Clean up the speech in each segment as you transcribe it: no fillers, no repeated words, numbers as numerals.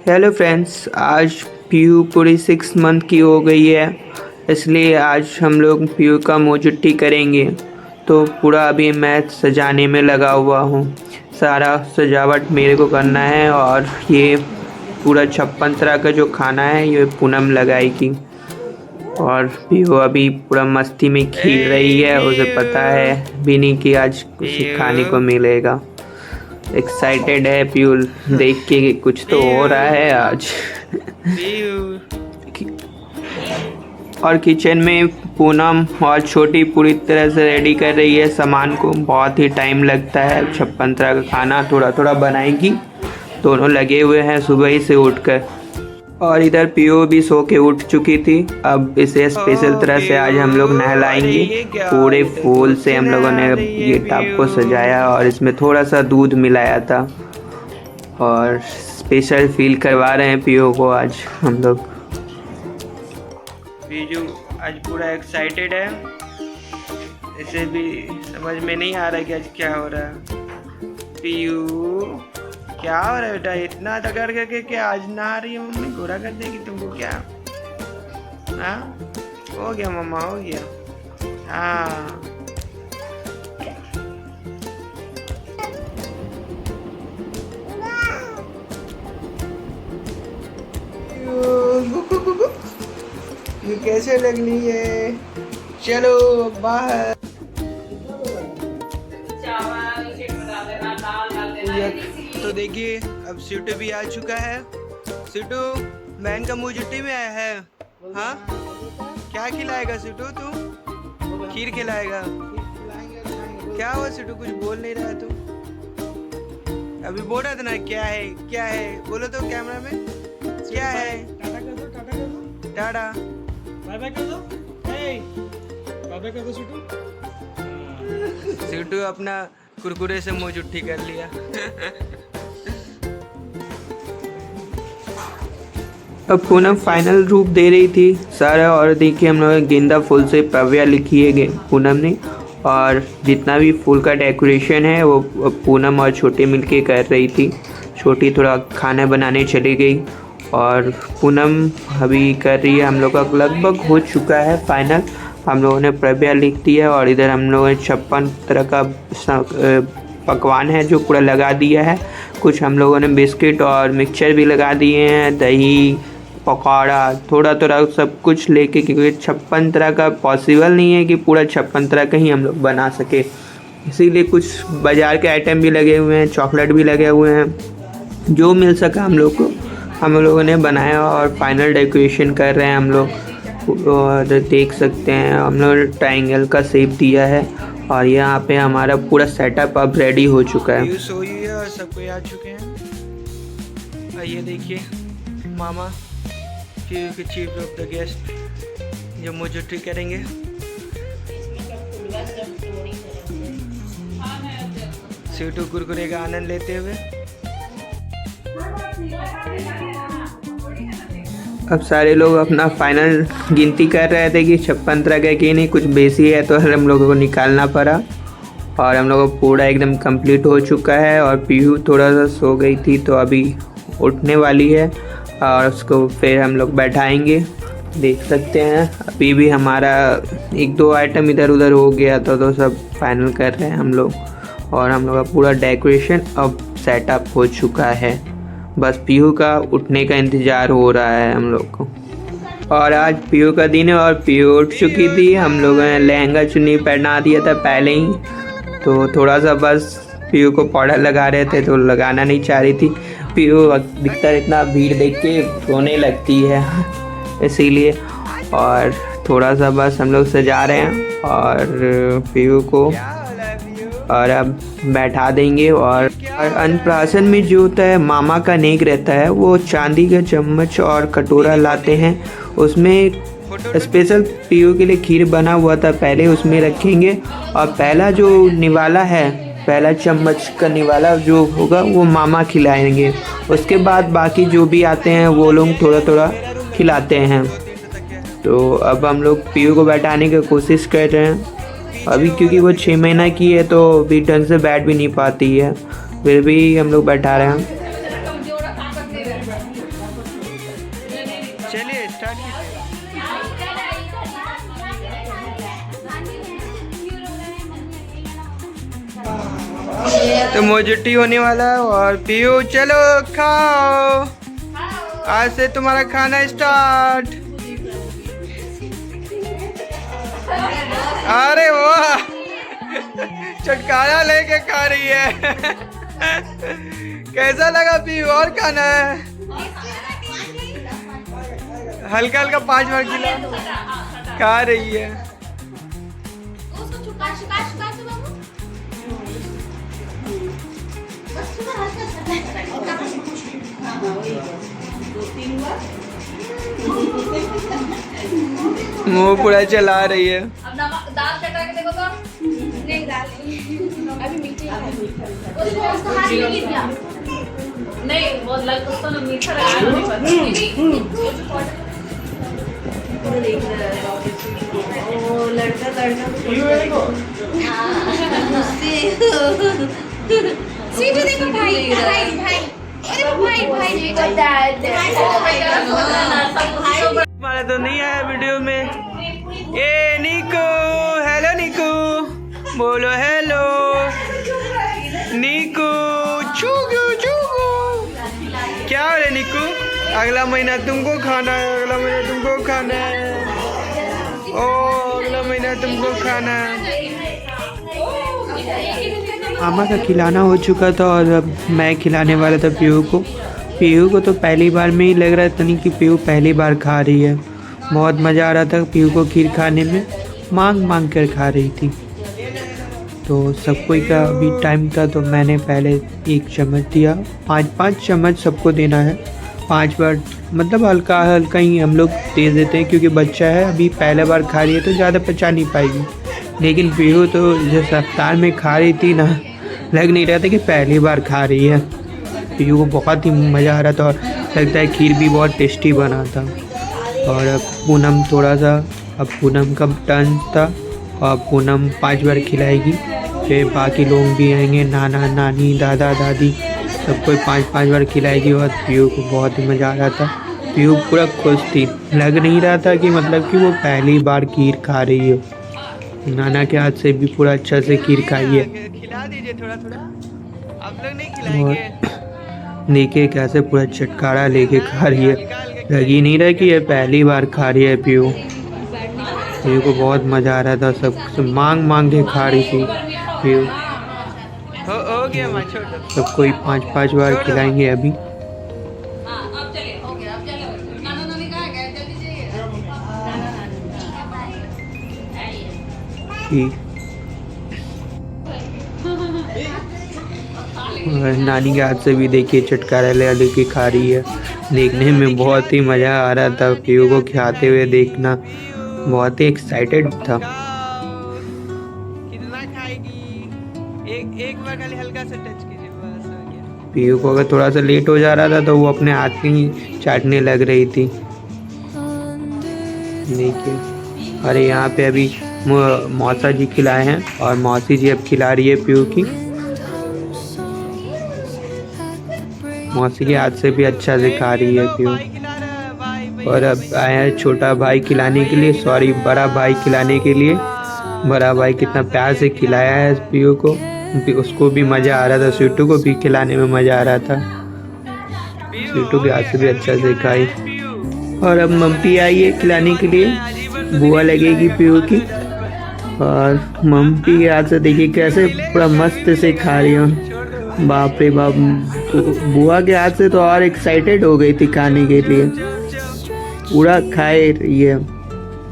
Hello friends, आज PU पूरी 6 month की हो गई है, इसलिए आज हम लोग पीयू का मुँह जुट्टी करेंगे। तो पूरा अभी मैं सजाने में लगा हुआ हूँ। सारा सजावट मेरे को करना है और ये पूरा 56 तरह का जो खाना है ये पूनम लगाएगी। और पीयू अभी पूरा मस्ती में खेल रही है, उसे पता है भी नहीं कि आज कुछ खाने को मिलेगा। एक्साइटेड है पीयू देख के कि कुछ तो हो रहा है आज। और किचन में पूनम और छोटी पूरी तरह से रेडी कर रही है सामान को। बहुत ही टाइम लगता है, 56 तरह का खाना थोड़ा थोड़ा बनाएगी। दोनों लगे हुए हैं सुबह ही से उठकर। और इधर पीयू भी सो के उठ चुकी थी। अब इसे स्पेशल तरह से आज हम लोग नहलाएंगे। पूरे फूल से हम लोगों ने ये टब को सजाया और इसमें थोड़ा सा दूध मिलाया था और स्पेशल फील करवा रहे हैं पीयू को आज हम लोग। पीयू आज पूरा एक्साइटेड है, इसे भी समझ में नहीं आ रहा कि आज क्या हो रहा है। पीयू क्या हो रहा है बेटा, इतना तगड़ करके क्या आज ना आ रही है मम्मी, गोरा कर देगी तुमको क्या? हाँ हो गया मम्मा, हो गया। हाँ ये कैसे लगनी है? चलो बाहर। तो देखिए अब सीटू भी आ चुका है। सीटू बहन का मुँह जुट्टी में आया है। हाँ क्या खिलाएगा सीटू? तू खीर खिलाएगा? क्या हुआ सीटू, कुछ बोल नहीं रहा है तू? अभी बोल रहा था ना क्या है क्या है, बोलो तो कैमरा में क्या है। टाटा कर दो, टाटा कर दो, टाटा बाय बाय कर दो, बाय बाय कर दो सीटू। सीटू अपना कुरकुरे से मुँह जुट्टी कर लिया। अब पूनम फाइनल रूप दे रही थी सारा। और देखिए हम लोग गेंदा फूल से पव्या लिखी है पूनम ने। और जितना भी फूल का डेकोरेशन है वो पूनम और छोटी मिलके कर रही थी। छोटी थोड़ा खाना बनाने चली गई और पूनम अभी कर रही है। हम लोग का लगभग हो चुका है फाइनल। हम लोगों ने पव्या लिख दिया और इधर हम लोगों ने 56 तरह का पकवान है जो पूरा लगा दिया है। कुछ हम लोगों ने बिस्किट और मिक्सचर भी लगा दिए हैं, दही पकौड़ा थोड़ा थोड़ा सब कुछ लेके, क्योंकि 56 तरह का पॉसिबल नहीं है कि पूरा 56 तरह का ही हम लोग बना सके। इसीलिए कुछ बाज़ार के आइटम भी लगे हुए हैं, चॉकलेट भी लगे हुए हैं। जो मिल सका हम लोग को हम लोगों ने बनाया और फाइनल डेकोरेशन कर रहे हैं हम लोग। और देख सकते हैं हम लोग ट्रायंगल का शेप दिया है और यहाँ पे हमारा पूरा सेटअप अब रेडी हो चुका है। और सब कोई आ चुके हैं। ये देखिए मामा चीफ ऑफ द गेस्ट जो मुझे ठीक करेंगे। सीटू कुरकुरे का आनंद लेते हुए। अब सारे लोग अपना फाइनल गिनती कर रहे थे कि 56 तरह का कि नहीं कुछ बेसी है, तो हम लोगों को निकालना पड़ा। और हम लोगों को पूरा एकदम कंप्लीट हो चुका है। और पीयू थोड़ा सा सो गई थी तो अभी उठने वाली है और उसको फिर हम लोग बैठाएंगे। देख सकते हैं अभी भी हमारा 1-2 आइटम इधर उधर हो गया था, तो सब फाइनल कर रहे हैं हम लोग। और हम लोग का पूरा डेकोरेशन अब सेटअप हो चुका है, बस पीयू का उठने का इंतज़ार हो रहा है हम लोग को। और आज पीयू का दिन है और पीयू उठ चुकी थी। हम लोगों ने लहंगा चुन्नी पहना दिया था पहले ही, तो थोड़ा सा बस पीयू को पाउडर लगा रहे थे तो लगाना नहीं चाह रही थी। पीयू अधिकतर इतना भीड़ देख के रोने लगती है इसीलिए। और थोड़ा सा बस हम लोग सजा रहे हैं और पीयू को और अब बैठा देंगे। और अन्नप्राशन में जो होता है मामा का नेक रहता है, वो चांदी का चम्मच और कटोरा लाते हैं। उसमें स्पेशल पीयू के लिए खीर बना हुआ था, पहले उसमें रखेंगे। और पहला जो निवाला है, पहला चम्मच का निवाला जो होगा वो मामा खिलाएंगे। उसके बाद बाकी जो भी आते हैं वो लोग थोड़ा थोड़ा खिलाते हैं। तो अब हम लोग पीयू को बैठाने की कोशिश कर रहे हैं अभी, क्योंकि वो 6 महीना की है तो अभी ढंग से बैठ भी नहीं पाती है। फिर भी हम लोग बैठा रहे हैं। चलिए स्टार्ट कीजिए। तो मोजटी होने वाला है और पीयू चलो खाओ, आज से तुम्हारा खाना स्टार्ट। अरे वाह, चटकारा लेके खा रही है। कैसा लगा पीयू? और खाना है? हल्का हल्का 5 बार खिला, खा रही है। मुंह पूरा चला रही है। अब दाल चटा के देखो तो नहीं, दाल अभी मीठी है। उसको हाथ में दिया नहीं, वो लग उसको ना मीठा लगा नहीं पता। ओ लड़का सीधे देखो भाई भाई भाई, अरे भाई भाई हमारा तो नहीं आया वीडियो में। ए निको, हेलो निको, बोलो हेलो निको। चूगू चूगू, क्या हो रहा है निको? अगला महीना तुमको खाना है, अगला महीना तुमको खाना है। ओ अगला महीना तुमको खाना है। मामा का खिलाना हो चुका था और अब मैं खिलाने वाला था पीयू को। पीयू को तो पहली बार में ही लग रहा था नहीं कि पीयू पहली बार खा रही है। बहुत मज़ा आ रहा था पीयू को खीर खाने में, मांग मांग कर खा रही थी। तो सब कोई का अभी टाइम था तो मैंने पहले 1 चम्मच दिया। 5-5 चम्मच सबको देना है, 5 बार, मतलब हल्का हल्का ही हम लोग दे देते हैं क्योंकि बच्चा है, अभी पहले बार खा रही है तो ज़्यादा पचा नहीं पाएगी। लेकिन पीयू तो जिस रफ्तार में खा रही थी ना, लग नहीं रहा था कि पहली बार खा रही है। पीयू को बहुत ही मज़ा आ रहा था और लगता है खीर भी बहुत टेस्टी बना था। और अब पूनम थोड़ा सा, अब पूनम का टर्न था और पूनम 5 बार खिलाएगी। फिर बाकी लोग भी आएंगे, नाना नानी दादा दादी, सबको 5-5 बार खिलाएगी। और पीयू को बहुत ही मज़ा आ रहा था, पीयू पूरा खुश थी, लग नहीं रहा था कि मतलब कि वो पहली बार खीर खा रही हो। नाना के हाथ से भी पूरा अच्छा से खीर खाई है। खिला दीजिए थोड़ा थोड़ा, आप लोग नहीं खिलाएंगे? देखिए कैसे पूरा चटकारा लेके खा रही है, लगी नहीं रहा कि ये पहली बार खा रही है पीयू। पीयू को बहुत मज़ा आ रहा था, सब मांग मांग के खा रही थी पीयू। हो गया सबको 5-5 बार खिलाएंगे अभी। नानी के हाथ से भी देखिए चटकारा ले के खा रही है। देखने में बहुत ही मज़ा आ रहा था, पीयू को खाते हुए देखना बहुत ही एक्साइटेड था। कितना खाएगी? एक बार खाली हल्का सा टच कीजिए बस हो गया। पीयू को अगर थोड़ा सा लेट हो जा रहा था तो वो अपने हाथ में ही चाटने लग रही थी। देखिए, अरे यहाँ पे अभी मौसा जी खिलाए हैं और मौसी जी अब खिला रही है पीयू की। मौसी के हाथ से भी अच्छा से खा रही है पीयू। और अब आया है छोटा भाई खिलाने के लिए, सॉरी बड़ा भाई खिलाने के लिए। बड़ा भाई कितना प्यार से खिलाया है पीयू को, उसको भी मज़ा आ रहा था, स्वीटू को भी खिलाने में मज़ा आ रहा था। स्वीटू के हाथ से भी अच्छा से खाई। और अब मम्पी आई है खिलाने के लिए, बुआ लगेगी पीयू की। और मम्पी के हाथ से देखिए कैसे पूरा मस्त से खा रही हूँ। बाप रे बाप, बुआ के हाथ से तो और एक्साइटेड हो गई थी खाने के लिए, पूरा खाए रही है।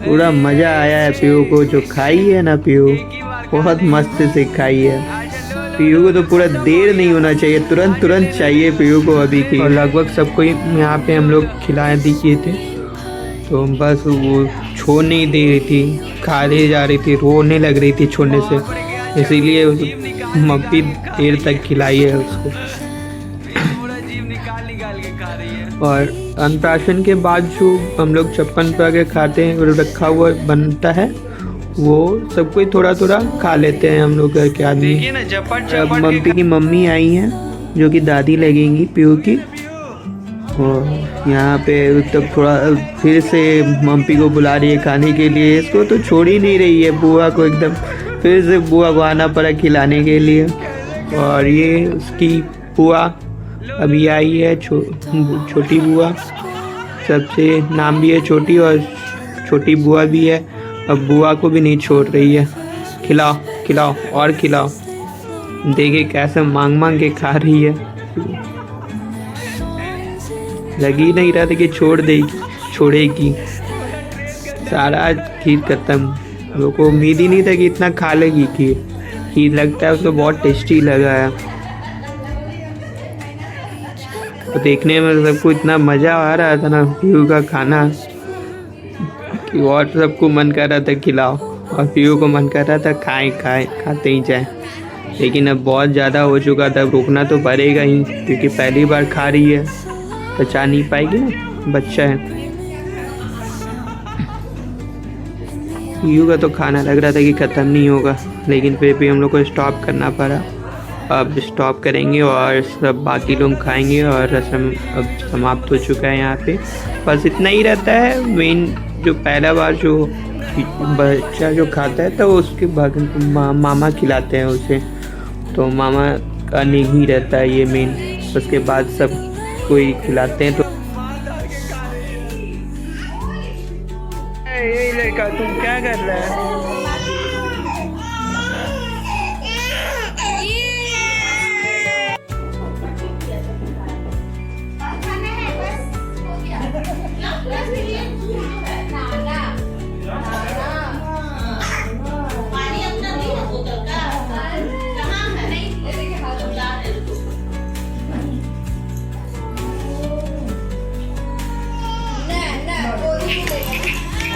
पूरा मज़ा आया है पीयू को, जो खाई है ना पीयू बहुत मस्त से खाई है। पीयू को तो पूरा देर नहीं होना चाहिए, तुरंत तुरंत चाहिए पीयू को अभी की। और लगभग सबको यहाँ पे हम लोग खिलाए दिए थे, तो बस वो छोड़ नहीं दे रही थी, खा ले जा रही थी, रोने लग रही थी छोड़ने से, इसीलिए मम्मी देर तक खिलाई है उसको। और अन्नप्राशन के बाद जो हम लोग 56 परागे खाते हैं, वो रखा हुआ बनता है, वो सब कोई थोड़ा थोड़ा खा लेते हैं हम लोग घर के आदमी। अब मम्मी की मम्मी आई हैं जो कि दादी लगेंगी पीयू की, यहाँ पे तब थोड़ा फिर से मम्मी को बुला रही है खाने के लिए। इसको तो छोड़ ही नहीं रही है बुआ को एकदम। फिर से बुआ को आना पड़ा खिलाने के लिए। और ये उसकी बुआ अभी आई है, छोटी बुआ। सबसे नाम भी है छोटी और छोटी बुआ भी है। अब बुआ को भी नहीं छोड़ रही है। खिलाओ खिलाओ और खिलाओ। देखिए कैसे मांग मांग के खा रही है। लग ही नहीं रहा था कि छोड़ेगी। सारा खीर खत्म। लोगों को उम्मीद ही नहीं था कि इतना खा लेगी खीर लगता है उसको बहुत टेस्टी लगा है। तो देखने में सबको इतना मज़ा आ रहा था ना पीहू का खाना कि और सबको मन कर रहा था खिलाओ, और पीहू को मन कर रहा था खाते ही जाए। लेकिन अब बहुत ज़्यादा हो चुका था, रोकना तो पड़ेगा ही क्योंकि पहली बार खा रही है, बचा नहीं पाएगी ना, बच्चा है। पीहू का तो खाना लग रहा था कि ख़त्म नहीं होगा, लेकिन फिर भी हम लोग को स्टॉप करना पड़ा। अब स्टॉप करेंगे और सब बाकी लोग खाएंगे और रस्म अब समाप्त हो चुका है यहाँ पे। बस इतना ही रहता है। मेन जो पहला बार जो बच्चा जो खाता है तो उसके बाद मामा खिलाते हैं उसे, तो मामा का नहीं रहता है ये मेन। उसके बाद सब कोई खिलाते हैं। तो यही लड़का तुम क्या कर रहा है?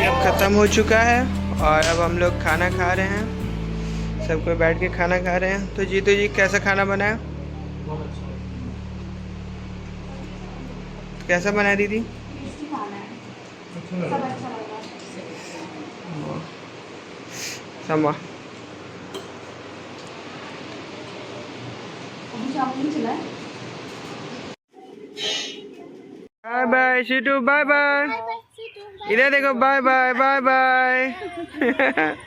अब ख़त्म हो चुका है और अब हम लोग खाना खा रहे हैं। सबको बैठ के खाना खा रहे हैं। तो जीतू जी कैसा खाना बनाया? कैसा बनाया दीदी? समा bye bye Situ, bye bye. इधर देखो, बाय बाय बाय बाय।